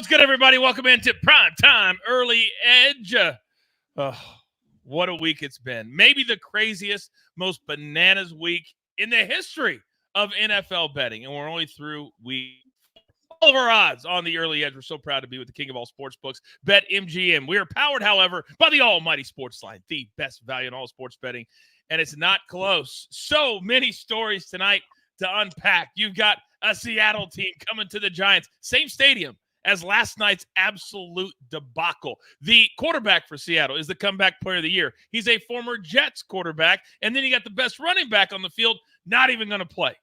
What's good, everybody? Welcome into Prime Time Early Edge. What a week it's been. Maybe the craziest, most bananas week in the history of NFL betting. And we're only through week 4. All of our odds on the early edge. We're so proud to be with the king of all sports books, BetMGM. We are powered, however, by the almighty SportsLine, the best value in all sports betting. And it's not close. So many stories tonight to unpack. You've got a Seattle team coming to the Giants. Same stadium as last night's absolute debacle. The quarterback for Seattle is the comeback player of the year. He's a former Jets quarterback, and then you got the best running back on the field, not even going to play.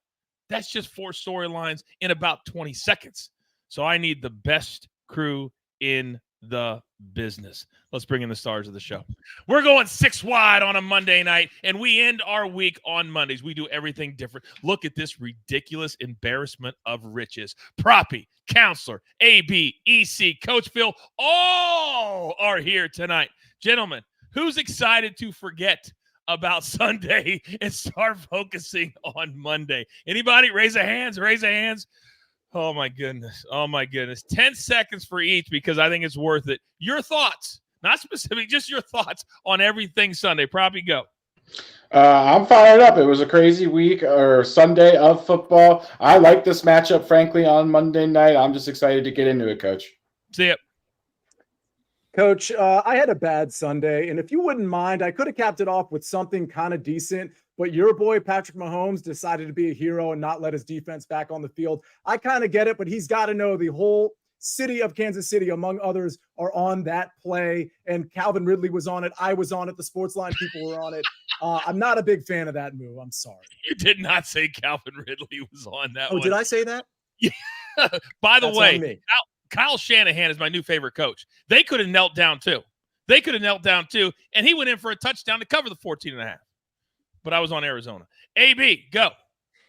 That's just 4 storylines in about 20 seconds. So I need the best crew in the business. Let's bring in the stars of the show. We're going 6 wide on a Monday night, and we end our week on Mondays. We do everything different. Look at this ridiculous embarrassment of riches. Proppy, Counselor, AB, EC, Coach Phil, all are here tonight. Gentlemen, who's excited to forget about Sunday and start focusing on Monday? Anybody? Raise a hands. Raise a hands. Oh, my goodness. Oh, my goodness. 10 seconds for each because I think it's worth it. Your thoughts, not specific, just your thoughts on everything Sunday. Probably go. I'm fired up. It was a crazy week or Sunday of football. I like this matchup, frankly, on Monday night. I'm just excited to get into it, Coach. See ya. Coach, I had a bad Sunday, and if you wouldn't mind, I could have capped it off with something kind of decent, but your boy Patrick Mahomes decided to be a hero and not let his defense back on the field. I kind of get it, but he's got to know the whole city of Kansas City, among others, are on that play, and Calvin Ridley was on it. I was on it. The SportsLine people were on it. I'm not a big fan of that move. I'm sorry. You did not say Calvin Ridley was on that one. Oh, did I say that? Yeah. By the That's way, Kyle Shanahan is my new favorite coach. They could have knelt down too. And he went in for a touchdown to cover the 14.5. But I was on Arizona. AB, go.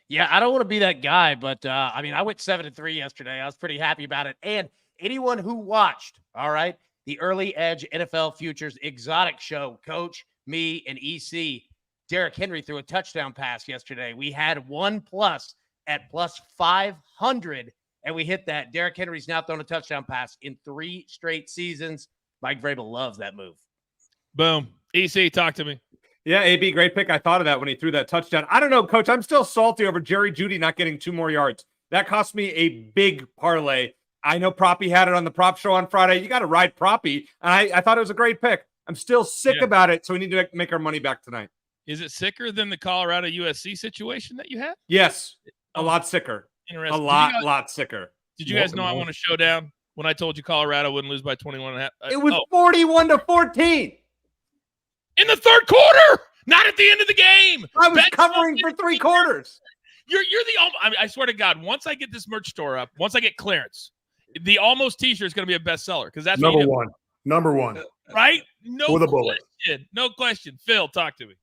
Yeah, I don't want to be that guy, but I went 7-3 yesterday. I was pretty happy about it. And anyone who watched, all right, the Early Edge NFL Futures Exotic Show, Coach, me, and EC, Derrick Henry threw a touchdown pass yesterday. We had 1+ at plus 500. And we hit that. Derrick Henry's now thrown a touchdown pass in 3 straight seasons. Mike Vrabel loves that move. Boom. EC, talk to me. Yeah, AB, great pick. I thought of that when he threw that touchdown. I don't know, Coach. I'm still salty over Jerry Jeudy not getting 2 more yards. That cost me a big parlay. I know Proppy had it on the prop show on Friday. You got to ride Proppy. And I thought it was a great pick. I'm still sick about it, so we need to make our money back tonight. Is it sicker than the Colorado USC situation that you had? Yes, a lot sicker. Interesting. A lot sicker. Did you guys know I won a showdown when I told you Colorado wouldn't lose by 21.5? It was 41-14 in the third quarter, not at the end of the game. I was covering for 3 quarters. You're the I swear to God, once I get this merch store up, once I get clearance, the almost t-shirt is going to be a bestseller because that's number one. Number one. Right? No With a question. bullet. No question. Phil, talk to me.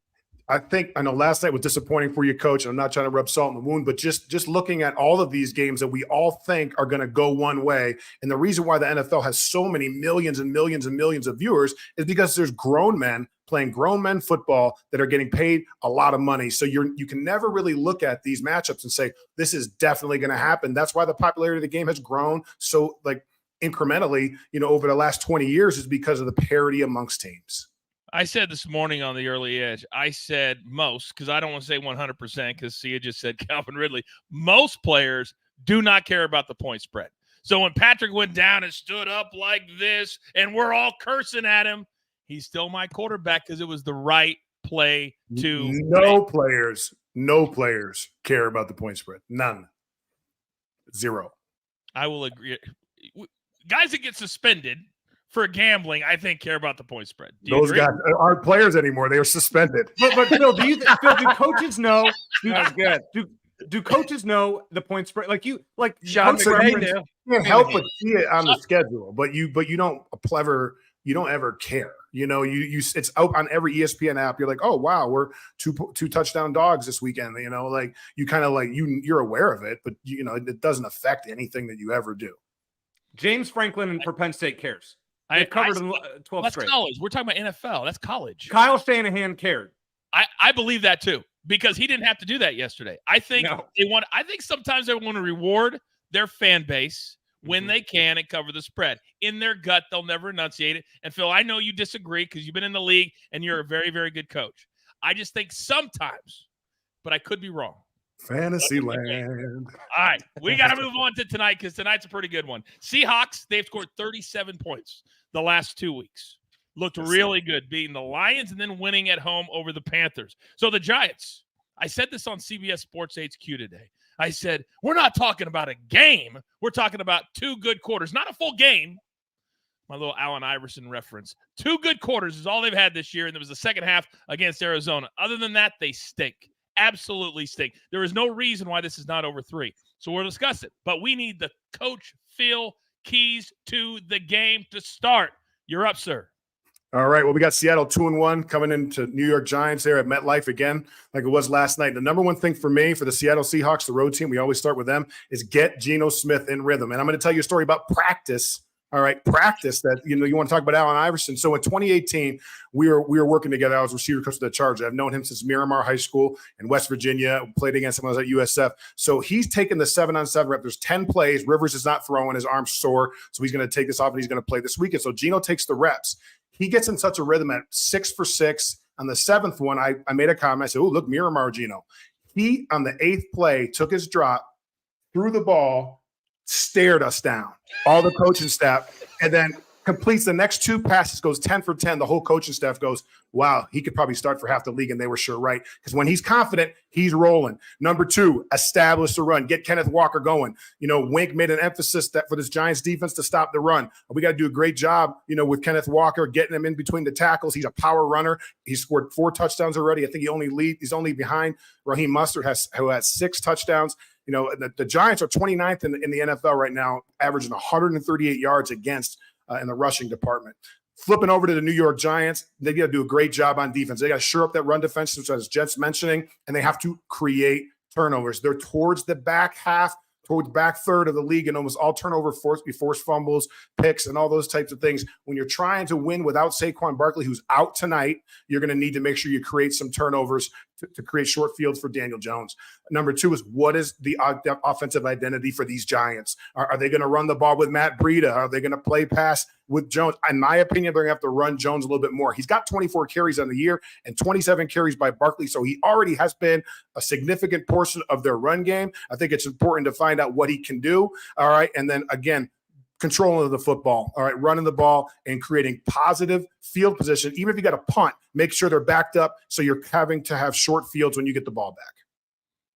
I know last night was disappointing for you, Coach. I'm not trying to rub salt in the wound, but just looking at all of these games that we all think are going to go one way, and the reason why the NFL has so many millions and millions and millions of viewers is because there's grown men playing grown men football that are getting paid a lot of money. So you can never really look at these matchups and say this is definitely going to happen. That's why the popularity of the game has grown so incrementally, over the last 20 years is because of the parity amongst teams. I said this morning on the Early Edge, I said most, because I don't want to say 100% because Sia just said Calvin Ridley. Most players do not care about the point spread. So when Patrick went down and stood up like this and we're all cursing at him, he's still my quarterback because it was the right play to No players care about the point spread. None. 0. I will agree. Guys that get suspended for gambling, I think, care about the point spread. Those guys aren't players anymore. They are suspended. But Phil, do coaches know? That's good. Do coaches know the point spread? Sean McVay do. You can't help but see it on the schedule, but you don't ever care. It's out on every ESPN app. You're like, oh wow, we're two touchdown dogs this weekend. You're aware of it, but it doesn't affect anything that you ever do. James Franklin for Penn State cares. I covered 12 that's straight. College. We're talking about NFL. That's college. Kyle Shanahan cared. I believe that too because he didn't have to do that yesterday. I think sometimes they want to reward their fan base when they can and cover the spread. In their gut, they'll never enunciate it. And, Phil, I know you disagree because you've been in the league and you're a very, very good coach. I just think sometimes, but I could be wrong. Fantasyland. All right, we got to move on to tonight because tonight's a pretty good one. Seahawks, they've scored 37 points the last 2 weeks. Looked really good, beating the Lions and then winning at home over the Panthers. So the Giants, I said this on CBS Sports HQ today. I said, we're not talking about a game. We're talking about 2 good quarters, not a full game. My little Allen Iverson reference. 2 good quarters is all they've had this year, and there was the second half against Arizona. Other than that, they stink. Absolutely stink. There is no reason why this is not over 3. So we'll discuss it. But we need the Coach Phil keys to the game to start. You're up, sir. All right. Well, we got Seattle 2-1 coming into New York Giants there at MetLife again, like it was last night. The number one thing for me, for the Seattle Seahawks, the road team, we always start with them, is get Geno Smith in rhythm. And I'm going to tell you a story about practice. All right, practice that, you want to talk about Allen Iverson. So in 2018, we were working together. I was receiver coach of the Chargers. I've known him since Miramar High School in West Virginia, played against him when I was at USF. So he's taken the 7-on-7 rep. There's 10 plays. Rivers is not throwing. His arm's sore. So he's going to take this off and he's going to play this weekend. So Geno takes the reps. He gets in such a rhythm at 6 for 6. On the 7th one, I made a comment. I said, oh, look, Miramar Geno. He, on the 8th play, took his drop, threw the ball, stared us down, all the coaching staff, and then completes the next 2 passes, goes 10 for 10. The whole coaching staff goes, wow, he could probably start for half the league, and they were sure right. Because when he's confident, he's rolling. Number 2, establish the run. Get Kenneth Walker going. Wink made an emphasis that for this Giants defense to stop the run. We got to do a great job, with Kenneth Walker, getting him in between the tackles. He's a power runner. He's scored 4 touchdowns already. I think he's only behind Raheem Mostert, who has 6 touchdowns. The Giants are 29th in the NFL right now, averaging 138 yards against in the rushing department. Flipping over to the New York Giants, they got to do a great job on defense. They got to shore up that run defense, which as Jet's mentioning, and they have to create turnovers. They're towards the back half, towards back third of the league, and almost all turnover forced fumbles, picks, and all those types of things. When you're trying to win without Saquon Barkley, who's out tonight, you're going to need to make sure you create some turnovers to create short fields for Daniel Jones. Number 2 is, what is the offensive identity for these Giants? Are they going to run the ball with Matt Breida? Are they going to play pass with Jones? In my opinion, they're going to have to run Jones a little bit more. He's got 24 carries on the year and 27 carries by Barkley, so he already has been a significant portion of their run game. I think it's important to find out what he can do. All right, and then again, control of the football, all right, running the ball and creating positive field position. Even if you got a punt, make sure they're backed up so you're having to have short fields when you get the ball back.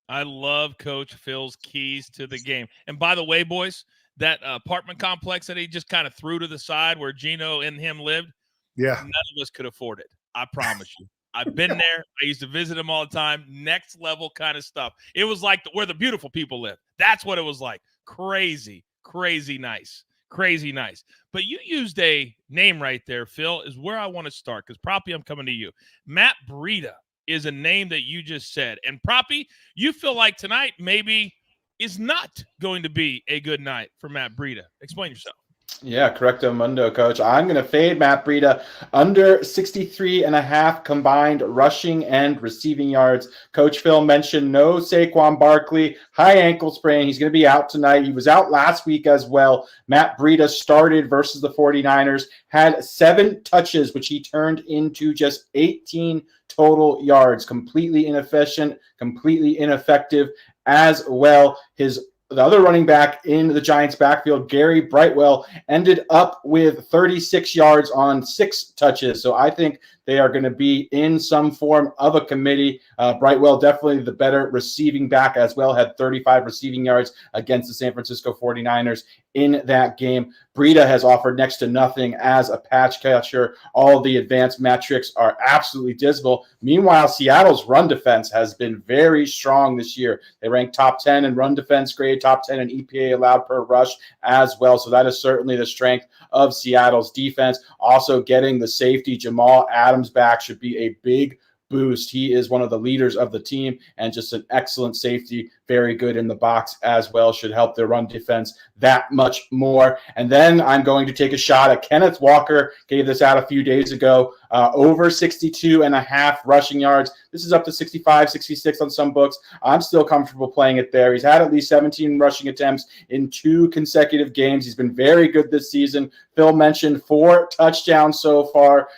I love Coach Phil's keys to the game. And by the way, boys, that apartment complex that he just kind of threw to the side where Geno and him lived, yeah, none of us could afford it. I promise you. I've been there. I used to visit him all the time. Next level kind of stuff. It was like where the beautiful people live. That's what it was like. Crazy, crazy nice. Crazy nice. But you used a name right there, Phil, is where I want to start because, Proppy, I'm coming to you. Matt Breida is a name that you just said. And, Proppy, you feel like tonight maybe is not going to be a good night for Matt Breida. Explain yourself. Yeah, correcto mundo, Coach. I'm going to fade Matt Breida under 63.5 combined rushing and receiving yards. Coach Phil mentioned no Saquon Barkley, high ankle sprain. He's going to be out tonight. He was out last week as well. Matt Breida started versus the 49ers, had 7 touches, which he turned into just 18 total yards. Completely inefficient, completely ineffective as well. The other running back in the Giants' backfield, Gary Brightwell, ended up with 36 yards on 6 touches. So I think they are going to be in some form of a committee. Brightwell, definitely the better receiving back as well, had 35 receiving yards against the San Francisco 49ers in that game. Breida has offered next to nothing as a patch catcher. All the advanced metrics are absolutely dismal. Meanwhile, Seattle's run defense has been very strong this year. They rank top 10 in run defense grade, top 10 in EPA allowed per rush as well. So that is certainly the strength of Seattle's defense. Also getting the safety Jamal Adams back should be a big boost. He is one of the leaders of the team and just an excellent safety very good in the box as well. Should help their run defense that much more. And then I'm going to take a shot at Kenneth Walker. Gave this out a few days ago. Over 62.5 rushing yards. This is up to 65, 66 on some books. I'm still comfortable playing it there. He's had at least 17 rushing attempts in 2 consecutive games. He's been very good this season. Phil mentioned 4 touchdowns so far.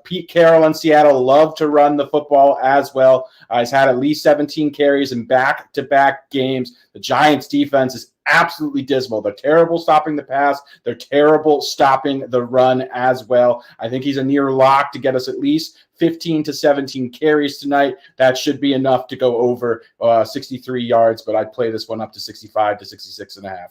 Pete Carroll in Seattle love to run the football as well. He's had at least 17 carries in back-to-back games. The Giants' defense is absolutely dismal. They're terrible stopping the pass. They're terrible stopping the run as well. I think he's a near lock to get us at least 15 to 17 carries tonight. That should be enough to go over 63 yards, but I'd play this one up to 65 to 66.5.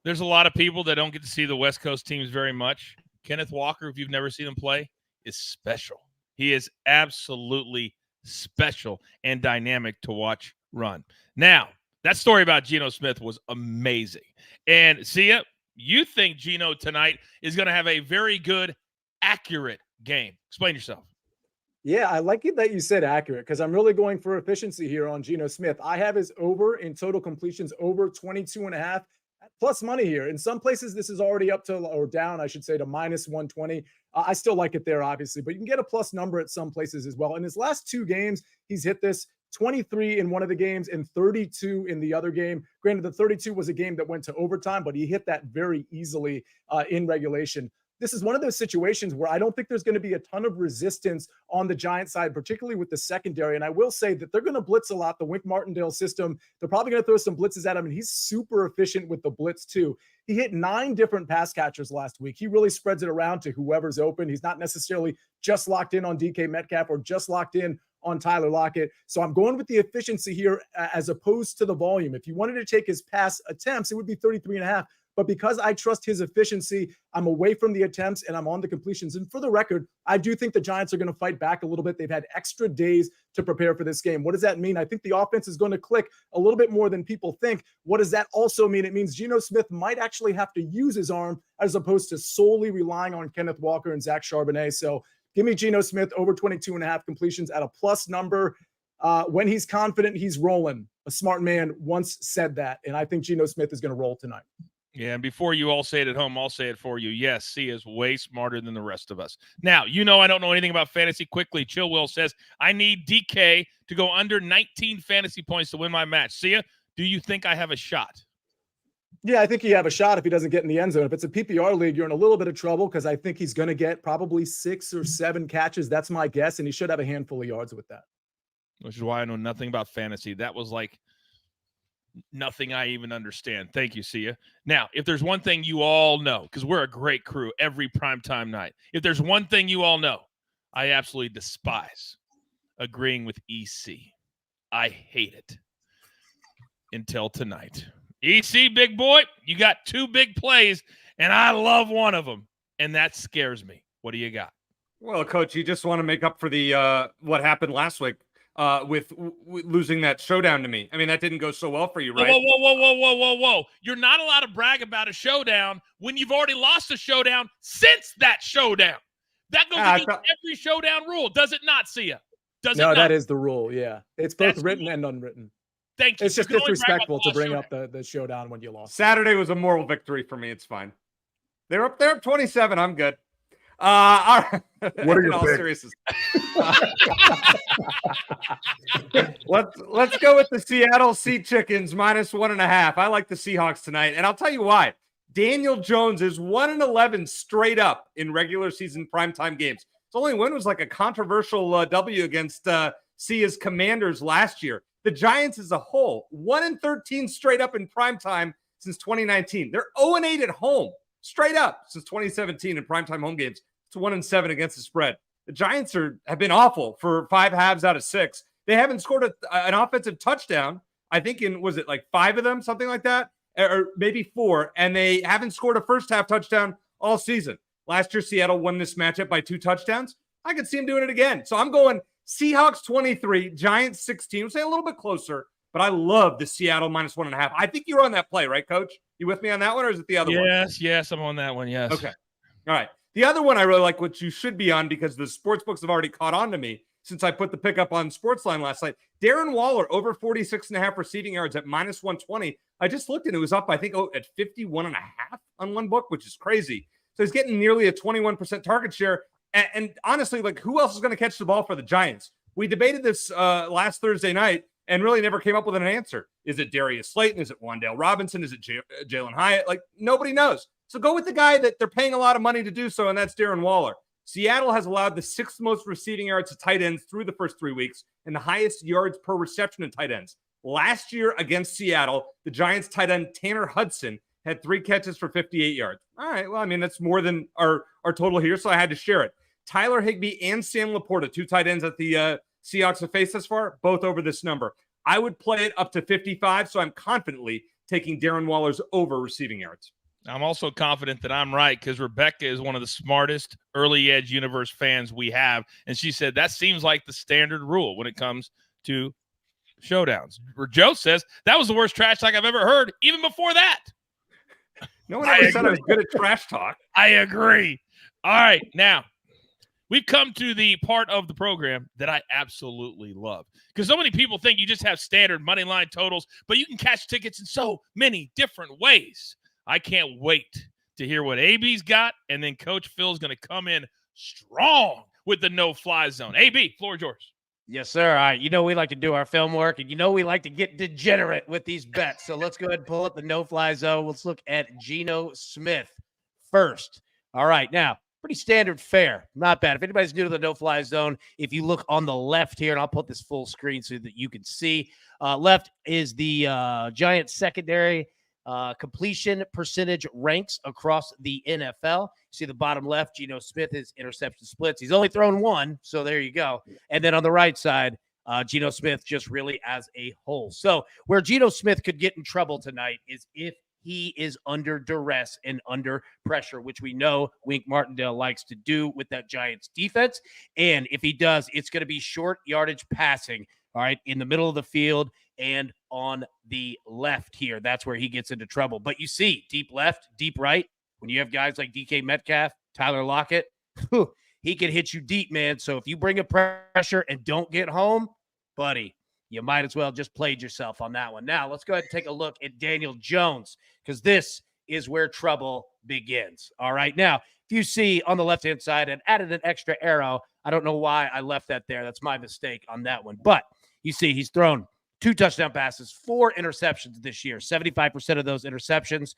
There's a lot of people that don't get to see the West Coast teams very much. Kenneth Walker, if you've never seen him play, is special. He is absolutely special and dynamic to watch run. Now, that story about Geno Smith was amazing. And Sia, you think Geno tonight is going to have a very good, accurate game. Explain yourself. Yeah, I like it that you said accurate because I'm really going for efficiency here on Geno Smith. I have his over in total completions over 22.5 plus money here. In some places, this is already up to, or down, I should say, to minus 120. I still like it there, obviously, but you can get a plus number at some places as well. In his last 2 games, he's hit this 23 in one of the games and 32 in the other game. Granted, the 32 was a game that went to overtime, but he hit that very easily in regulation. This is one of those situations where I don't think there's going to be a ton of resistance on the Giants side, particularly with the secondary. And I will say that they're going to blitz a lot, the Wink Martindale system. They're probably going to throw some blitzes at him, and he's super efficient with the blitz too. He hit 9 different pass catchers last week. He really spreads it around to whoever's open. He's not necessarily just locked in on DK Metcalf or just locked in on Tyler Lockett. So I'm going with the efficiency here as opposed to the volume. If you wanted to take his pass attempts, it would be 33.5. But because I trust his efficiency, I'm away from the attempts and I'm on the completions. And for the record, I do think the Giants are going to fight back a little bit. They've had extra days to prepare for this game. What does that mean? I think the offense is going to click a little bit more than people think. What does that also mean? It means Geno Smith might actually have to use his arm as opposed to solely relying on Kenneth Walker and Zach Charbonnet. So give me Geno Smith over 22.5 completions at a plus number. When he's confident, he's rolling. A smart man once said that. And I think Geno Smith is going to roll tonight. Yeah, and before you all say it at home, I'll say it for you. Yes, C is way smarter than the rest of us. Now, you know I don't know anything about fantasy. Quickly, Chill Will says, I need DK to go under 19 fantasy points to win my match. Sia, do you think I have a shot? Yeah, I think you have a shot if he doesn't get in the end zone. If it's a PPR league, you're in a little bit of trouble because I think he's going to get probably 6 or 7 catches. That's my guess, and he should have a handful of yards with that. Which is why I know nothing about fantasy. That was like nothing I even understand. Thank you, Sia. Now, if there's one thing you all know, because we're a great crew every primetime night, if there's one thing you all know, I absolutely despise agreeing with EC. I hate it. Until tonight. EC, big boy, you got 2 big plays, and I love one of them, and that scares me. What do you got? Well, Coach, you just want to make up for the what happened last week. With losing that showdown to me. I mean, that didn't go so well for you, right? Whoa. You're not allowed to brag about a showdown when you've already lost a showdown since that showdown. That goes against every showdown rule. Does it not, Sia? Does it not? No, that is the rule, yeah. It's both written and unwritten. Thank you. It's just disrespectful to bring up the showdown when you lost. Saturday was a moral victory for me. It's fine. They're up 27. I'm good. All right. What are your picks? Seriousness. Let's go with the Seattle Sea Chickens minus 1.5. I like the Seahawks tonight, and I'll tell you why. Daniel Jones is 1-11 straight up in regular season primetime games. His only win was like a controversial W against Sia's Commanders last year. The Giants as a whole, 1-13 straight up in primetime since 2019. They're 0-8 at home straight up since 2017 in primetime home games. It's 1-7 against the spread. The Giants have been awful for 5 halves out of 6. They haven't scored an offensive touchdown. I think was it like 5 of them, something like that, or maybe 4. And they haven't scored a first half touchdown all season. Last year, Seattle won this matchup by 2 touchdowns. I could see them doing it again. So I'm going Seahawks 23, Giants 16. We'll say a little bit closer, but I love the Seattle minus 1.5. I think you're on that play, right, Coach? You with me on that one, or is it the other one? Yes, I'm on that one. Yes. Okay. All right. The other one I really like, which you should be on because the sports books have already caught on to me. since I put the pick up on SportsLine last night. Darren Waller over 46.5 receiving yards at minus 120. I just looked and it was up, I think, at 51.5 on one book, which is crazy. So he's getting nearly a 21% target share. And honestly, like, who else is going to catch the ball for the Giants? We debated this last Thursday night and really never came up with an answer. Is it Darius Slayton? Is it Wan'Dale Robinson? Is it Jalen Hyatt? Like, nobody knows. So go with the guy that they're paying a lot of money to do so, and that's Darren Waller. Seattle has allowed the 6th most receiving yards to tight ends through the first 3 weeks and the highest yards per reception in tight ends. Last year against Seattle, the Giants tight end Tanner Hudson had 3 catches for 58 yards. All right, well, I mean, that's more than our total here, so I had to share it. Tyler Higbee and Sam Laporta, 2 tight ends at the Seahawks have faced thus far, both over this number. I would play it up to 55, so I'm confidently taking Darren Waller's over receiving yards. I'm also confident that I'm right because Rebecca is one of the smartest early edge universe fans we have. And she said that seems like the standard rule when it comes to showdowns. Where Joe says that was the worst trash talk I've ever heard, even before that. No one ever said I was good at trash talk. I agree. All right. Now, we've come to the part of the program that I absolutely love because so many people think you just have standard money line totals, but you can catch tickets in so many different ways. I can't wait to hear what AB's got, and then Coach Phil's going to come in strong with the no-fly zone. AB, floor is yours. Yes, sir. All right. You know we like to do our film work, and you know we like to get degenerate with these bets. So let's go ahead and pull up the no-fly zone. Let's look at Geno Smith first. All right. Now, pretty standard fare. Not bad. If anybody's new to the no-fly zone, if you look on the left here, and I'll put this full screen so that you can see, left is the Giants secondary completion percentage ranks across the NFL. See the bottom left, Geno Smith is interception splits. He's only thrown 1, so there you go. And then on the right side, Geno Smith just really as a whole. So where Geno Smith could get in trouble tonight is if he is under duress and under pressure, which we know Wink Martindale likes to do with that Giants defense. And if he does, it's going to be short yardage passing, all right, in the middle of the field and on the left here. That's where he gets into trouble. But you see, deep left, deep right, when you have guys like DK Metcalf, Tyler Lockett, he can hit you deep, man. So if you bring a pressure and don't get home, buddy, you might as well just played yourself on that one. Now, let's go ahead and take a look at Daniel Jones because this is where trouble begins. All right. Now, if you see on the left-hand side and added an extra arrow, I don't know why I left that there. That's my mistake on that one. But you see he's thrown 2 touchdown passes, 4 interceptions this year. 75% of those interceptions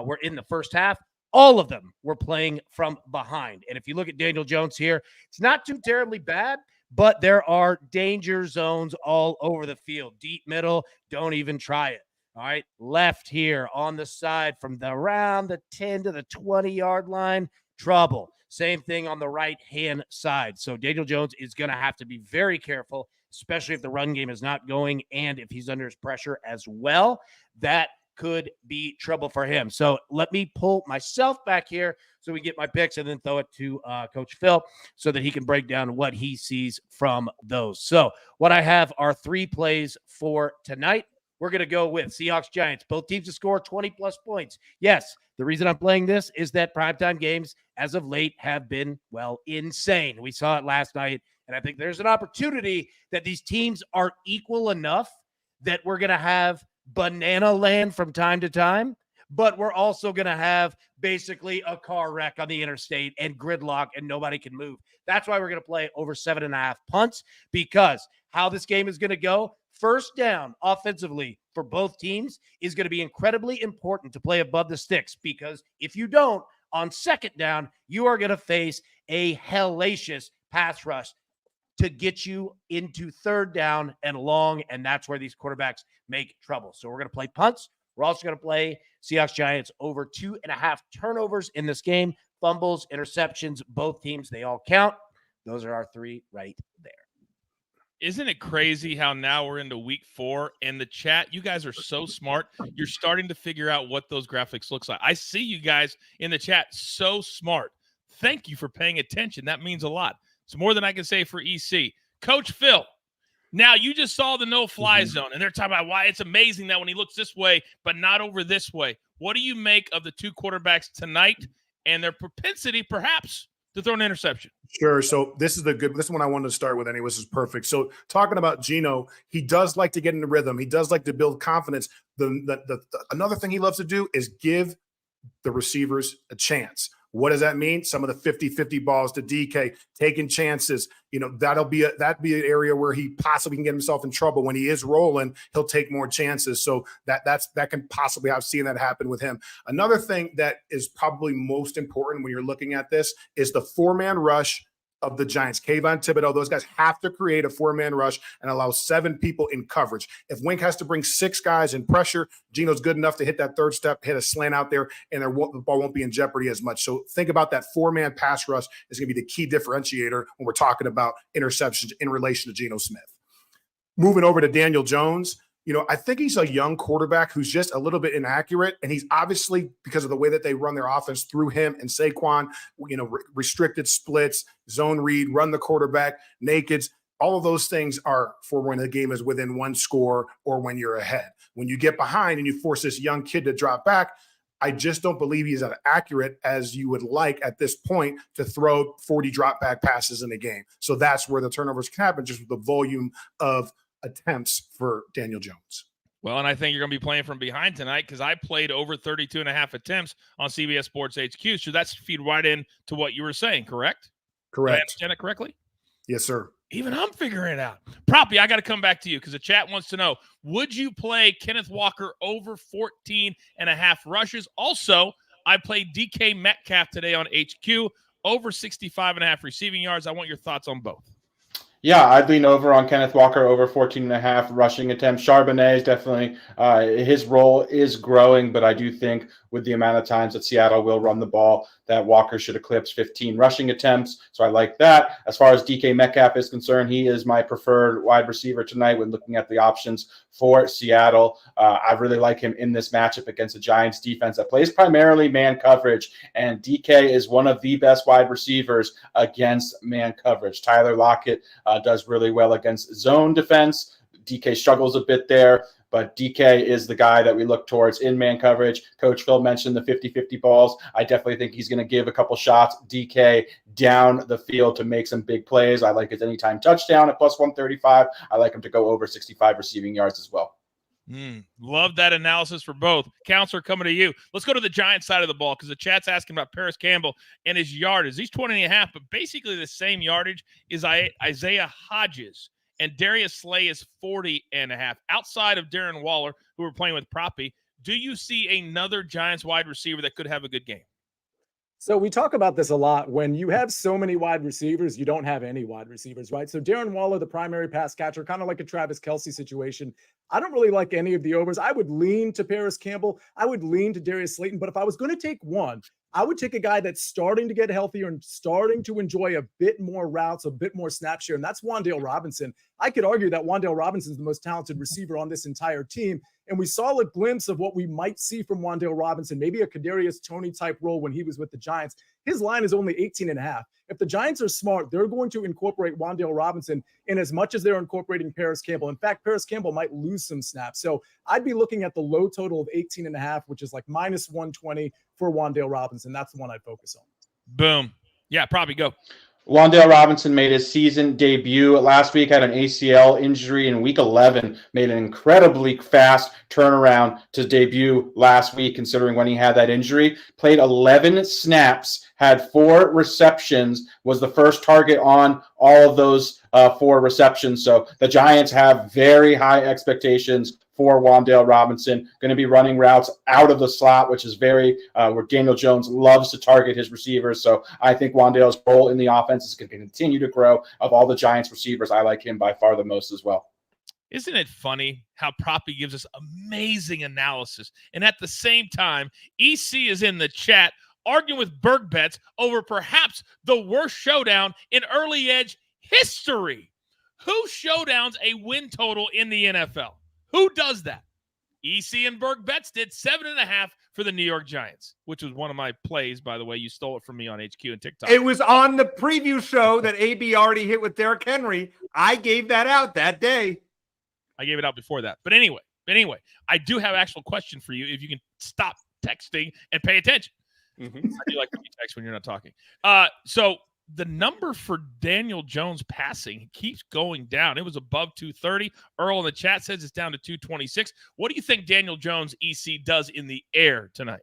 were in the first half. All of them were playing from behind. And if you look at Daniel Jones here, it's not too terribly bad, but there are danger zones all over the field. Deep middle, don't even try it. All right, left here on the side from around the 10 to the 20-yard line, trouble. Same thing on the right-hand side. So Daniel Jones is going to have to be very careful, especially if the run game is not going and if he's under his pressure as well. That could be trouble for him. So let me pull myself back here so we get my picks and then throw it to Coach Phil so that he can break down what he sees from those. So what I have are 3 plays for tonight. We're going to go with Seahawks-Giants. Both teams to score 20-plus points. Yes, the reason I'm playing this is that primetime games as of late have been, well, insane. We saw it last night, and I think there's an opportunity that these teams are equal enough that we're going to have banana land from time to time, but we're also going to have basically a car wreck on the interstate and gridlock and nobody can move. That's why we're going to play over 7.5 punts, because how this game is going to go, first down offensively for both teams is going to be incredibly important to play above the sticks, because if you don't, on second down, you are going to face a hellacious pass rush to get you into third down and long, and that's where these quarterbacks make trouble. So we're going to play punts. We're also going to play Seahawks-Giants over 2.5 turnovers in this game. Fumbles, interceptions, both teams, they all count. Those are our 3 right there. Isn't it crazy how now we're into week 4 and the chat, you guys are so smart. You're starting to figure out what those graphics looks like. I see you guys in the chat, so smart. Thank you for paying attention. That means a lot. It's more than I can say for EC. Coach Phil, now you just saw the no-fly zone, and they're talking about why it's amazing that when he looks this way, but not over this way. What do you make of the 2 quarterbacks tonight and their propensity, perhaps, to throw an interception? Sure. So this is this one I wanted to start with anyway. This is perfect. So talking about Geno, he does like to get into rhythm. He does like to build confidence. Another thing he loves to do is give the receivers a chance. What does that mean? Some of the 50-50 balls to DK, taking chances. That'd be an area where he possibly can get himself in trouble. When he is rolling, he'll take more chances. So that can possibly, I've seen that happen with him. Another thing that is probably most important when you're looking at this is the 4-man rush of the Giants. Kayvon Thibodeau, those guys have to create a 4-man rush and allow 7 people in coverage. If Wink has to bring 6 guys in pressure, Geno's good enough to hit that third step, hit a slant out there, and the ball won't be in jeopardy as much. So think about that 4-man pass rush is going to be the key differentiator when we're talking about interceptions in relation to Geno Smith. Moving over to Daniel Jones, I think he's a young quarterback who's just a little bit inaccurate. And he's obviously, because of the way that they run their offense through him and Saquon, restricted splits, zone read, run the quarterback, nakeds. All of those things are for when the game is within 1 score or when you're ahead. When you get behind and you force this young kid to drop back, I just don't believe he's as accurate as you would like at this point to throw 40 drop back passes in a game. So that's where the turnovers can happen, just with the volume of attempts for Daniel Jones. Well, and I think you're going to be playing from behind tonight because I played over 32.5 attempts on CBS Sports HQ. So that's feed right in to what you were saying, correct? Correct. Did I understand it correctly? Yes, sir. Even I'm figuring it out. Proppy, I got to come back to you because the chat wants to know, would you play Kenneth Walker over 14.5 rushes? Also, I played DK Metcalf today on HQ, over 65.5 receiving yards. I want your thoughts on both. Yeah, I'd lean over on Kenneth Walker over 14.5 rushing attempts. Charbonnet is definitely his role is growing, but I do think with the amount of times that Seattle will run the ball, that Walker should eclipse 15 rushing attempts. So I like that. As far as DK Metcalf is concerned, he is my preferred wide receiver tonight when looking at the options for Seattle. I really like him in this matchup against the Giants defense that plays primarily man coverage, and DK is one of the best wide receivers against man coverage. Tyler Lockett does really well against zone defense. DK struggles a bit there, but DK is the guy that we look towards in man coverage. Coach Phil mentioned the 50-50 balls. I definitely think he's going to give a couple shots, DK, down the field to make some big plays. I like his anytime touchdown at plus 135. I like him to go over 65 receiving yards as well. Love that analysis for both. Counselor, coming to you. Let's go to the Giants side of the ball because the chat's asking about Paris Campbell and his yardage. He's 20.5, but basically the same yardage is Isaiah Hodges. And Darius Slay is 40.5. Outside of Darren Waller, who we're playing with Proppy, do you see another Giants wide receiver that could have a good game? So we talk about this a lot. When you have so many wide receivers, you don't have any wide receivers, right? So Darren Waller, the primary pass catcher, kind of like a Travis Kelce situation. I don't really like any of the overs. I would lean to Paris Campbell. I would lean to Darius Slayton. But if I was going to take one, I would take a guy that's starting to get healthier and starting to enjoy a bit more routes, a bit more snap share, and that's Wan'Dale Robinson. I could argue that Wan'Dale Robinson is the most talented receiver on this entire team, and we saw a glimpse of what we might see from Wan'Dale Robinson, maybe a Kadarius Toney type role when he was with the Giants. His line is only 18.5. If the Giants are smart, they're going to incorporate Wan'Dale Robinson in as much as they're incorporating Paris Campbell. In fact, Paris Campbell might lose some snaps. So I'd be looking at the low total of 18.5, which is like minus 120 for Wan'Dale Robinson. That's the one I'd focus on. Boom. Yeah, probably go. Wan'Dale Robinson made his season debut last week, had an ACL injury in week 11, made an incredibly fast turnaround to debut last week, considering when he had that injury. Played 11 snaps, had 4 receptions, was the first target on all of those 4 receptions. So the Giants have very high expectations for Wan'Dale Robinson. Going to be running routes out of the slot, which is very where Daniel Jones loves to target his receivers. So I think Wan'Dale's role in the offense is going to continue to grow. Of all the Giants receivers, I like him by far the most as well. Isn't it funny how Proppy gives us amazing analysis? And at the same time, EC is in the chat arguing with Berg Bets over perhaps the worst showdown in early edge history. Who showdowns a win total in the NFL? Who does that? EC and Berg Bets did 7.5 for the New York Giants, which was one of my plays, by the way. You stole it from me on HQ and TikTok. It was on the preview show that AB already hit with Derrick Henry. I gave that out that day. I gave it out before that. But anyway, I do have an actual question for you if you can stop texting and pay attention. I do like when you text when you're not talking. So the number for Daniel Jones passing keeps going down. It was above 230. Earl in the chat says it's down to 226. What do you think Daniel Jones, EC, does in the air tonight?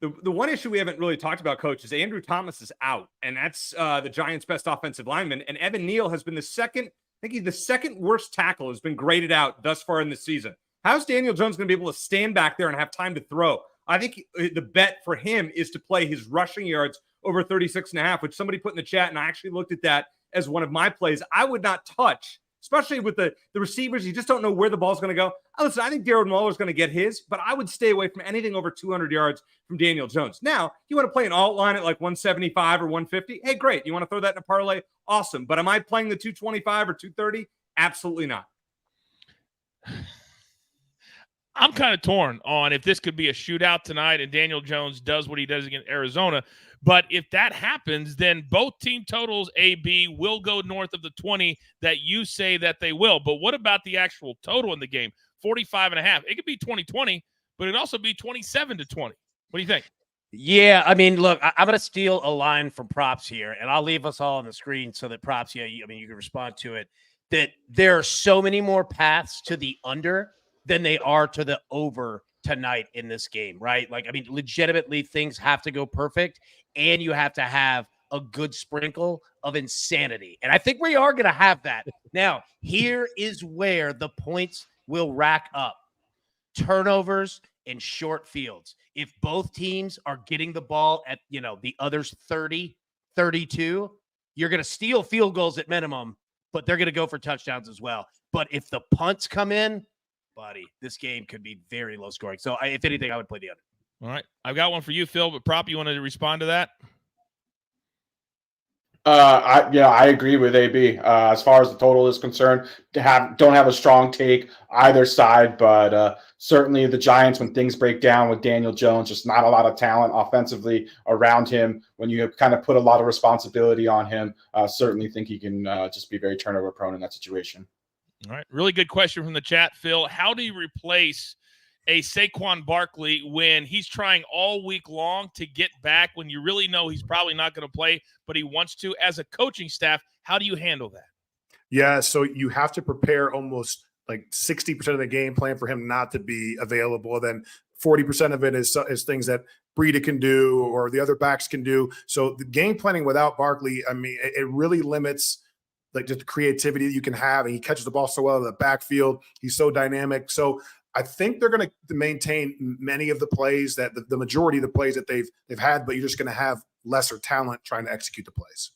The one issue we haven't really talked about, Coach, is Andrew Thomas is out, and that's the Giants' best offensive lineman. And Evan Neal has been the second worst tackle, has been graded out thus far in the season. How's Daniel Jones going to be able to stand back there and have time to throw? I think the bet for him is to play his rushing yards over 36.5, which somebody put in the chat, and I actually looked at that as one of my plays. I would not touch, especially with the receivers. You just don't know where the ball's going to go. Listen, I think Darren Waller's going to get his, but I would stay away from anything over 200 yards from Daniel Jones. Now, you want to play an alt line at like 175 or 150? Hey, great. You want to throw that in a parlay? Awesome. But am I playing the 225 or 230? Absolutely not. I'm kind of torn on if this could be a shootout tonight and Daniel Jones does what he does against Arizona. But if that happens, then both team totals, AB, will go north of the 20 that you say that they will. But what about the actual total in the game? 45.5. It could be 20-20, but it'd also be 27-20. What do you think? Yeah, I mean, look, I'm going to steal a line from Props here, and I'll leave us all on the screen so that Props, you can respond to it, that there are so many more paths to the under than they are to the over tonight in this game, right? Like, I mean, legitimately, things have to go perfect, and you have to have a good sprinkle of insanity. And I think we are going to have that. Now, here is where the points will rack up. Turnovers and short fields. If both teams are getting the ball at, the other's 30, 32, you're going to steal field goals at minimum, but they're going to go for touchdowns as well. But if the punts come in, buddy, this game could be very low scoring. So if anything, I would play the under. All right. I've got one for you, Phil, but Prop, you want to respond to that? I agree with AB. As far as the total is concerned, don't have a strong take either side, but certainly the Giants, when things break down with Daniel Jones, just not a lot of talent offensively around him. When you kind of put a lot of responsibility on him, certainly think he can just be very turnover prone in that situation. All right. Really good question from the chat, Phil. How do you replace a Saquon Barkley when he's trying all week long to get back when you really know he's probably not going to play, but he wants to? As a coaching staff, how do you handle that? Yeah, so you have to prepare almost like 60% of the game plan for him not to be available. Then 40% of it is things that Breida can do or the other backs can do. So the game planning without Barkley, I mean, it really limits like just the creativity that you can have. And he catches the ball so well in the backfield. He's so dynamic. So I think they're going to maintain many of the plays that the majority of the plays that they've had, but you're just going to have lesser talent trying to execute the plays.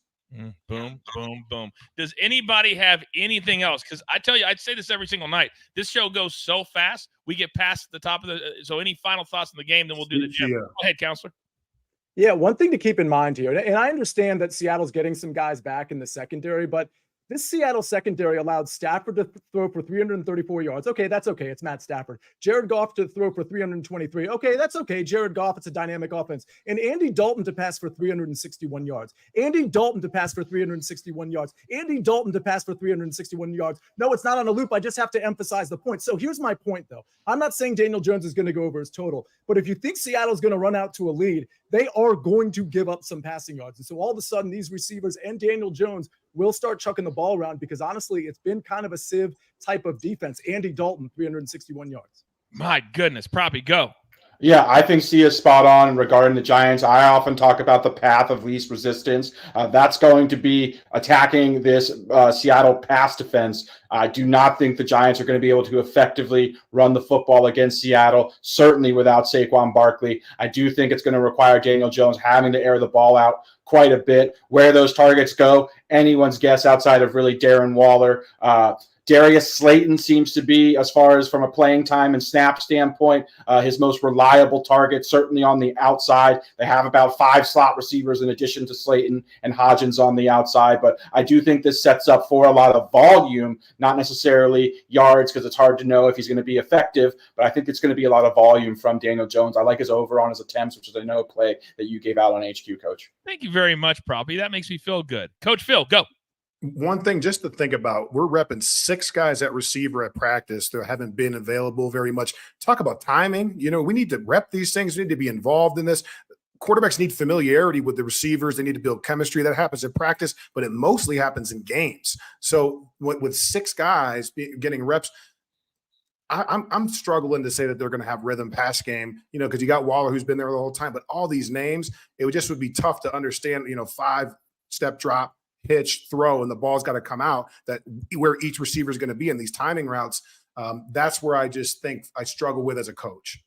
Boom, boom, boom. Does anybody have anything else? Because I tell you, I'd say this every single night. This show goes so fast. We get past the top of the so any final thoughts in the game, then we'll do the gym. Go ahead, Counselor. Yeah, one thing to keep in mind here, and I understand that Seattle's getting some guys back in the secondary, but this Seattle secondary allowed Stafford to throw for 334 yards. Okay, that's okay. It's Matt Stafford. Jared Goff to throw for 323. Okay, that's okay. Jared Goff, it's a dynamic offense. And Andy Dalton to pass for 361 yards. Andy Dalton to pass for 361 yards. Andy Dalton to pass for 361 yards. No, it's not on a loop. I just have to emphasize the point. So here's my point, though. I'm not saying Daniel Jones is going to go over his total, but if you think Seattle's going to run out to a lead, they are going to give up some passing yards. And so all of a sudden, these receivers and Daniel Jones will start chucking the ball around because, honestly, it's been kind of a sieve type of defense. Andy Dalton, 361 yards. My goodness. Probably go. Yeah, I think C is spot on regarding the Giants. I often talk about the path of least resistance. That's going to be attacking this Seattle pass defense. I do not think the Giants are going to be able to effectively run the football against Seattle, certainly without Saquon Barkley. I do think it's going to require Daniel Jones having to air the ball out quite a bit. Where those targets go, anyone's guess outside of really Darren Waller. Darius Slayton seems to be, as far as from a playing time and snap standpoint, his most reliable target, certainly on the outside. They have about 5 slot receivers in addition to Slayton and Hodgins on the outside. But I do think this sets up for a lot of volume, not necessarily yards, because it's hard to know if he's going to be effective. But I think it's going to be a lot of volume from Daniel Jones. I like his over on his attempts, which is a no play that you gave out on HQ, Coach. Thank you very much, Proppy. That makes me feel good. Coach Phil, go. One thing just to think about, we're repping 6 guys at receiver at practice that haven't been available very much. Talk about timing. We need to rep these things. We need to be involved in this. quarterbacks need familiarity with the receivers. They need to build chemistry. That happens in practice, but it mostly happens in games. So with 6 guys getting reps, I'm struggling to say that they're going to have rhythm pass game, because you got Waller who's been there the whole time, but all these names, it would be tough to understand, 5-step drop, pitch, throw, and the ball's got to come out, that where each receiver is going to be in these timing routes. That's where I just think I struggle with as a coach.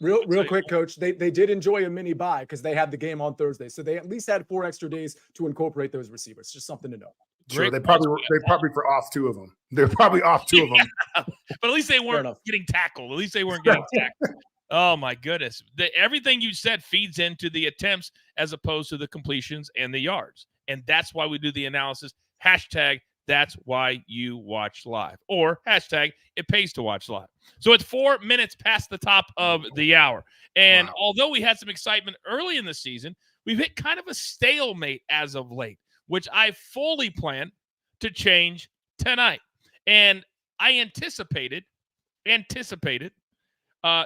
Real quick, Coach. They did enjoy a mini bye because they had the game on Thursday, so they at least had 4 extra days to incorporate those receivers. Just something to know. Sure, they probably were off 2 of them. They're probably off 2 of them. But at least they weren't getting tackled. At least they weren't getting tackled. Oh my goodness! Everything you said feeds into the attempts as opposed to the completions and the yards, and that's why we do the analysis. Hashtag that's why you watch live, or hashtag it pays to watch live. So it's 4 minutes past the top of the hour. And although we had some excitement early in the season, we've hit kind of a stalemate as of late, which I fully plan to change tonight. And I anticipated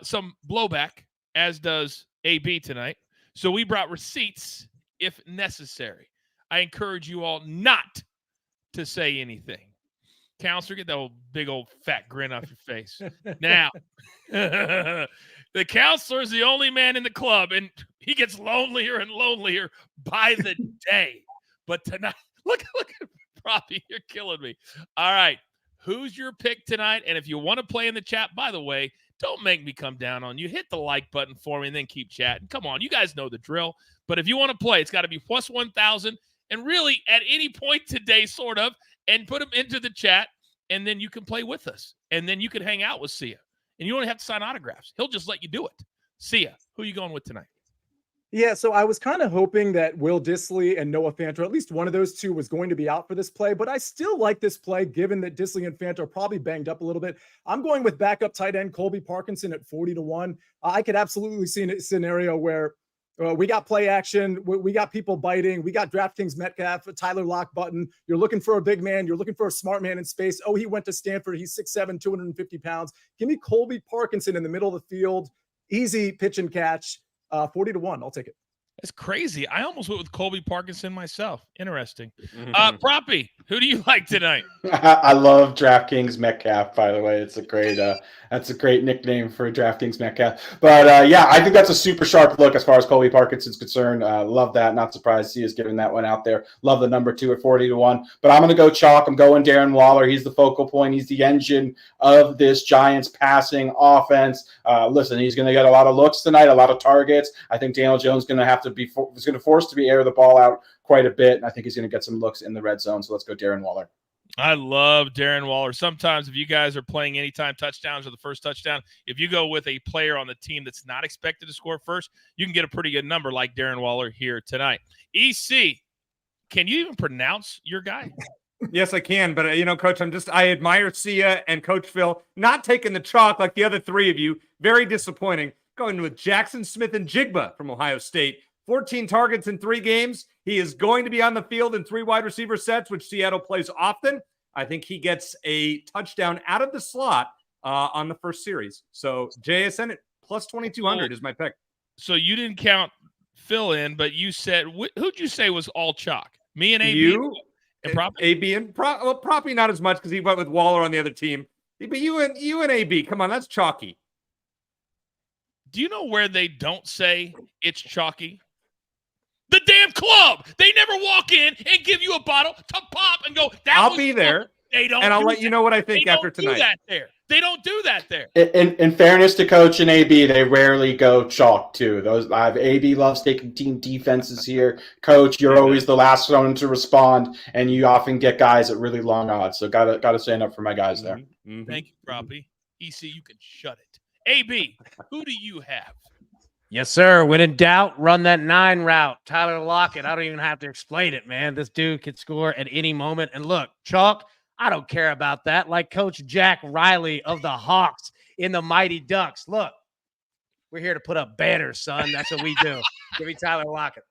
some blowback, as does AB tonight. So we brought receipts if necessary. I encourage you all not to say anything. Counselor, get that big old fat grin off your face. Now, the counselor is the only man in the club, and he gets lonelier and lonelier by the day. But tonight, look at Proppy, you're killing me. All right, who's your pick tonight? And if you want to play in the chat, by the way, don't make me come down on you. Hit the like button for me and then keep chatting. Come on, you guys know the drill. But if you want to play, it's got to be plus 1,000. And really, at any point today, sort of, and put them into the chat, and then you can play with us. And then you can hang out with Sia. And you don't have to sign autographs. He'll just let you do it. Sia, who are you going with tonight? Yeah, so I was kind of hoping that Will Dissly and Noah Fant, or at least one of those two, was going to be out for this play, but I still like this play given that Dissly and Fant are probably banged up a little bit. I'm going with backup tight end Colby Parkinson at 40-1. I could absolutely see a scenario where we got play action, we got people biting, we got DraftKings Metcalf, Tyler Lock button. You're looking for a big man, you're looking for a smart man in space. Oh, he went to Stanford, he's 6'7", 250 pounds. Give me Colby Parkinson in the middle of the field, easy pitch and catch. 40-1. I'll take it. That's crazy. I almost went with Colby Parkinson myself. Interesting. Proppy, who do you like tonight? I love DraftKings Metcalf, by the way. It's that's a great nickname for DraftKings Metcalf. But yeah, I think that's a super sharp look as far as Colby Parkinson's concerned. Love that. Not surprised he is giving that one out there. Love the number 2 at 40-1. But I'm going to go chalk. I'm going Darren Waller. He's the focal point. He's the engine of this Giants passing offense. Listen, he's going to get a lot of looks tonight, a lot of targets. I think Daniel Jones is going to force to be air the ball out quite a bit, and I think he's going to get some looks in the red zone. So let's go Darren Waller. I love Darren Waller. Sometimes if you guys are playing anytime touchdowns or the first touchdown, if you go with a player on the team that's not expected to score first, you can get a pretty good number like Darren Waller here tonight. EC, can you even pronounce your guy? Yes, I can. But, Coach, I admire Sia and Coach Phil not taking the chalk like the other 3 of you. Very disappointing. Going with Jackson Smith and Jigba from Ohio State. 14 targets in 3 games. He is going to be on the field in 3 wide receiver sets, which Seattle plays often. I think he gets a touchdown out of the slot on the first series. So JSN at plus 2,200 is my pick. So you didn't count Phil in, but you said, who'd you say was all chalk? Me and AB? You and Proppy? AB and Proppy not as much because he went with Waller on the other team. But you and AB, come on, that's chalky. Do you know where they don't say it's chalky? The damn club. They never walk in and give you a bottle to pop and go, I'll be there. They don't. And I'll let you know what I think after tonight. They don't do that there. In fairness to Coach and AB, they rarely go chalk too. AB loves taking team defenses here. Coach, you're always the last one to respond, and you often get guys at really long odds. So gotta stand up for my guys there. Mm-hmm. Thank you, Proppy. EC, you can shut it. AB, who do you have? Yes, sir. When in doubt, run that 9 route. Tyler Lockett. I don't even have to explain it, man. This dude could score at any moment. And look, chalk, I don't care about that. Like Coach Jack Riley of the Hawks in the Mighty Ducks. Look, we're here to put up banners, son. That's what we do. Give me Tyler Lockett.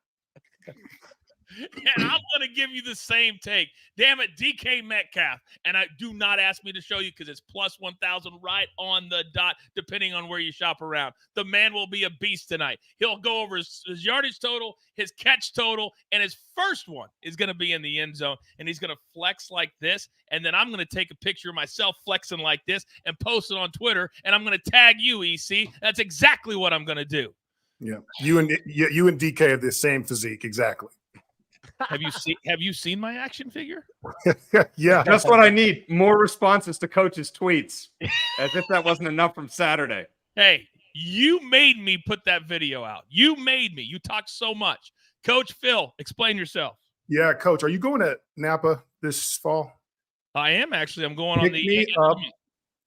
And I'm going to give you the same take. Damn it, DK Metcalf. And I do not ask me to show you because it's plus 1,000 right on the dot, depending on where you shop around. The man will be a beast tonight. He'll go over his yardage total, his catch total, and his first one is going to be in the end zone. And he's going to flex like this. And then I'm going to take a picture of myself flexing like this and post it on Twitter. And I'm going to tag you, EC. That's exactly what I'm going to do. Yeah, you and DK have the same physique, exactly. Have you seen my action figure? Yeah, Just what I need. More responses to Coach's tweets, as if that wasn't enough from Saturday. Hey, you made me put that video out. You made me. You talked so much. Coach Phil, explain yourself. Yeah, Coach, are you going to Napa this fall? I am actually. I'm going on Pick the. me up.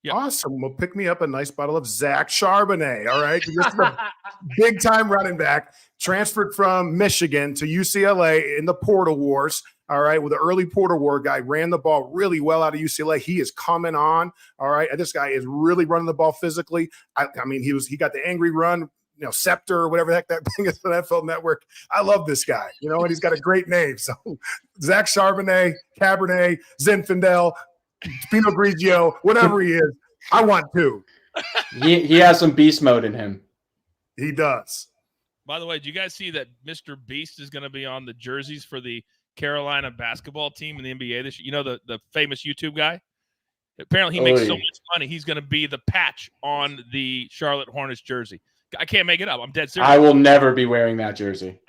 Yep. Awesome. Well, pick me up a nice bottle of Zach Charbonnet. All right. This is a big time running back, transferred from Michigan to UCLA in the Portal Wars. All right. With the early Portal War guy, ran the ball really well out of UCLA. He is coming on. All right. And this guy is really running the ball physically. I mean, he got the angry run, Scepter or whatever the heck that thing is on NFL Network. I love this guy, and he's got a great name. So Zach Charbonnet, Cabernet, Zinfandel, Pinot Grigio, whatever he is, I want two. He has some beast mode in him. He does. By the way, do you guys see that Mr. Beast is going to be on the jerseys for the Carolina basketball team in the NBA this year? The famous YouTube guy? Apparently he makes so much money, he's going to be the patch on the Charlotte Hornets jersey. I can't make it up. I'm dead serious. I will never be wearing that jersey.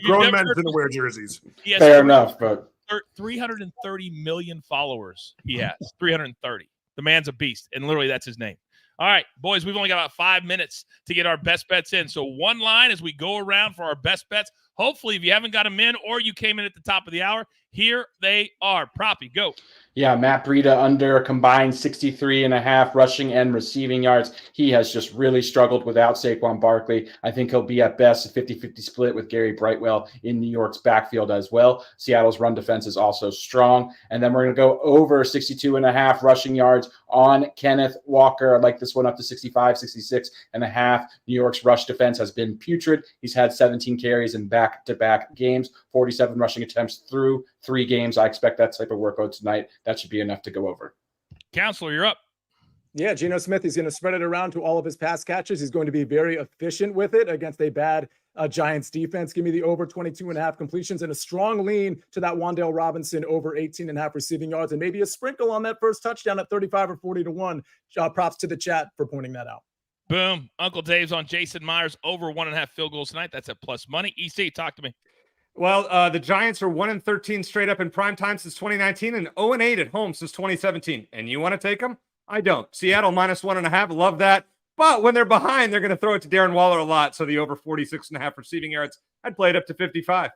Grown men didn't wear jerseys. Fair enough, but 330 million followers he has. 330. The man's a beast, and literally that's his name. All right, boys, we've only got about 5 minutes to get our best bets in. So one line as we go around for our best bets. Hopefully, if you haven't got them in or you came in at the top of the hour, here they are. Proppy, go. Yeah, Matt Breida under combined 63.5 rushing and receiving yards. He has just really struggled without Saquon Barkley. I think he'll be at best a 50-50 split with Gary Brightwell in New York's backfield as well. Seattle's run defense is also strong. And then we're going to go over 62.5 rushing yards on Kenneth Walker. I'd like this one up to 65, 66.5. New York's rush defense has been putrid. He's had 17 carries in back-to-back games, 47 rushing attempts through 3 games. I expect that type of workload tonight. That should be enough to go over. Counselor, you're up. Yeah, Geno Smith, he's going to spread it around to all of his pass catches. He's going to be very efficient with it against a bad Giants defense. Give me the over 22.5 completions and a strong lean to that Wan'Dale Robinson over 18.5 receiving yards and maybe a sprinkle on that first touchdown at 35 or 40 to 1. Props to the chat for pointing that out. Boom. Uncle Dave's on Jason Myers over 1.5 field goals tonight. That's at plus money. EC, talk to me. Well, the Giants are 1-13 straight up in prime time since 2019 and 0-8 at home since 2017. And you want to take them? I don't. Seattle minus 1.5. Love that. But when they're behind, they're going to throw it to Darren Waller a lot. So the over 46.5 receiving yards, I'd play it up to 55.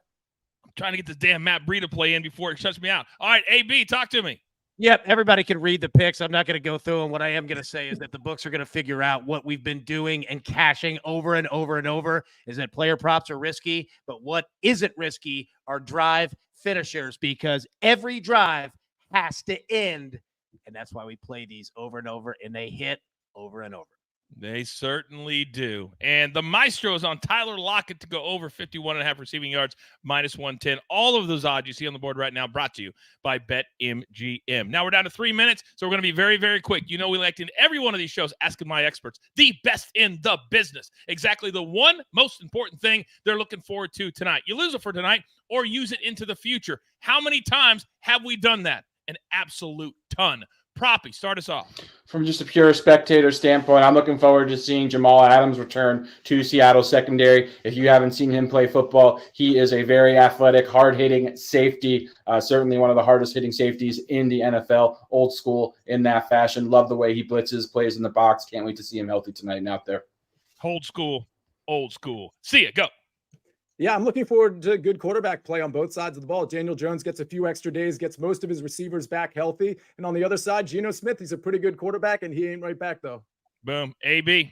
I'm trying to get this damn Matt Breida play in before it shuts me out. All right, AB, talk to me. Yep, everybody can read the picks. I'm not going to go through them. What I am going to say is that the books are going to figure out what we've been doing and cashing over and over and over is that player props are risky, but what isn't risky are drive finishers because every drive has to end, and that's why we play these over and over, and they hit over and over. They certainly do. And the Maestro is on Tyler Lockett to go over 51.5 receiving yards, minus 110. All of those odds you see on the board right now brought to you by BetMGM. Now we're down to 3 minutes, so we're going to be very, very quick. We like to in every one of these shows, asking my experts, the best in the business. Exactly the one most important thing they're looking forward to tonight. You lose it for tonight or use it into the future. How many times have we done that? An absolute ton. Proppy, start us off. From just a pure spectator standpoint, I'm looking forward to seeing Jamal Adams return to Seattle secondary. If you haven't seen him play football, he is a very athletic, hard-hitting safety, certainly one of the hardest-hitting safeties in the NFL, old school in that fashion. Love the way he blitzes, plays in the box. Can't wait to see him healthy tonight and out there. Old school, old school. See ya, go. Yeah, I'm looking forward to good quarterback play on both sides of the ball. Daniel Jones gets a few extra days, gets most of his receivers back healthy. And on the other side, Geno Smith, he's a pretty good quarterback, and he ain't right back, though. Boom. AB.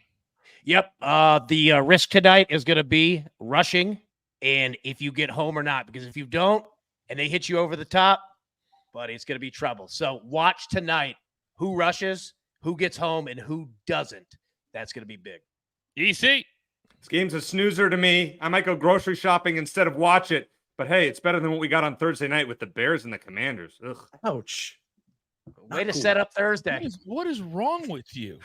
Yep. The risk tonight is going to be rushing, and if you get home or not. Because if you don't, and they hit you over the top, buddy, it's going to be trouble. So watch tonight who rushes, who gets home, and who doesn't. That's going to be big. EC. This game's a snoozer to me. I might go grocery shopping instead of watch it. But hey, it's better than what we got on Thursday night with the Bears and the Commanders. Ugh. Ouch. Way to set up Thursday. What is wrong with you?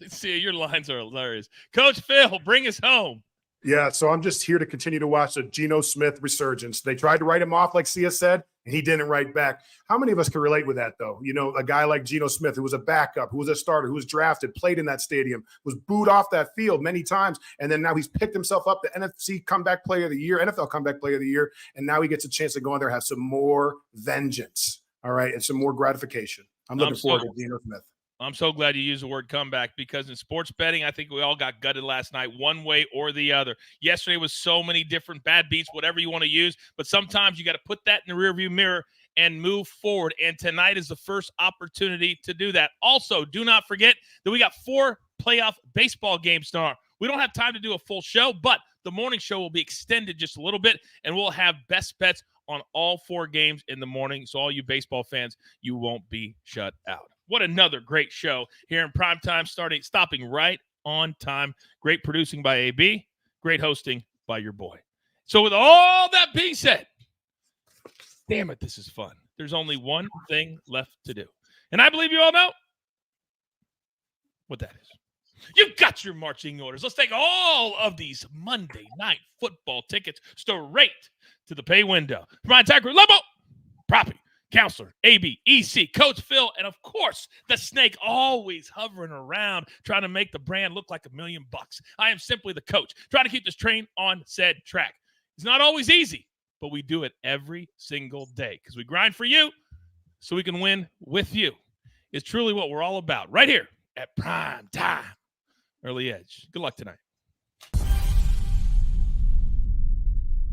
See, your lines are hilarious. Coach Phil, bring us home. Yeah, so I'm just here to continue to watch the Geno Smith resurgence. They tried to write him off, like Sia said, and he didn't write back. How many of us can relate with that, though? You know, a guy like Geno Smith, who was a backup, who was a starter, who was drafted, played in that stadium, was booed off that field many times, and then now he's picked himself up, the NFC Comeback Player of the Year, NFL Comeback Player of the Year, and now he gets a chance to go in there and have some more vengeance, all right, and some more gratification. I'm looking forward to Geno Smith. I'm so glad you used the word comeback, because in sports betting, I think we all got gutted last night one way or the other. Yesterday was so many different bad beats, whatever you want to use, but sometimes you got to put that in the rearview mirror and move forward, and tonight is the first opportunity to do that. Also, do not forget that we got 4 playoff baseball games tomorrow. We don't have time to do a full show, but the morning show will be extended just a little bit, and we'll have best bets on all 4 games in the morning. So all you baseball fans, you won't be shut out. What another great show here in primetime, stopping right on time. Great producing by AB. Great hosting by your boy. So with all that being said, damn it, this is fun. There's only one thing left to do. And I believe you all know what that is. You've got your marching orders. Let's take all of these Monday night football tickets straight to the pay window. For my entire group, Lobo, Proppy, Counselor, AB, EC, Coach Phil, and of course, the snake always hovering around trying to make the brand look like $1 million. I am simply the coach, trying to keep this train on said track. It's not always easy, but we do it every single day because we grind for you so we can win with you. It's truly what we're all about right here at Prime Time Early Edge. Good luck tonight.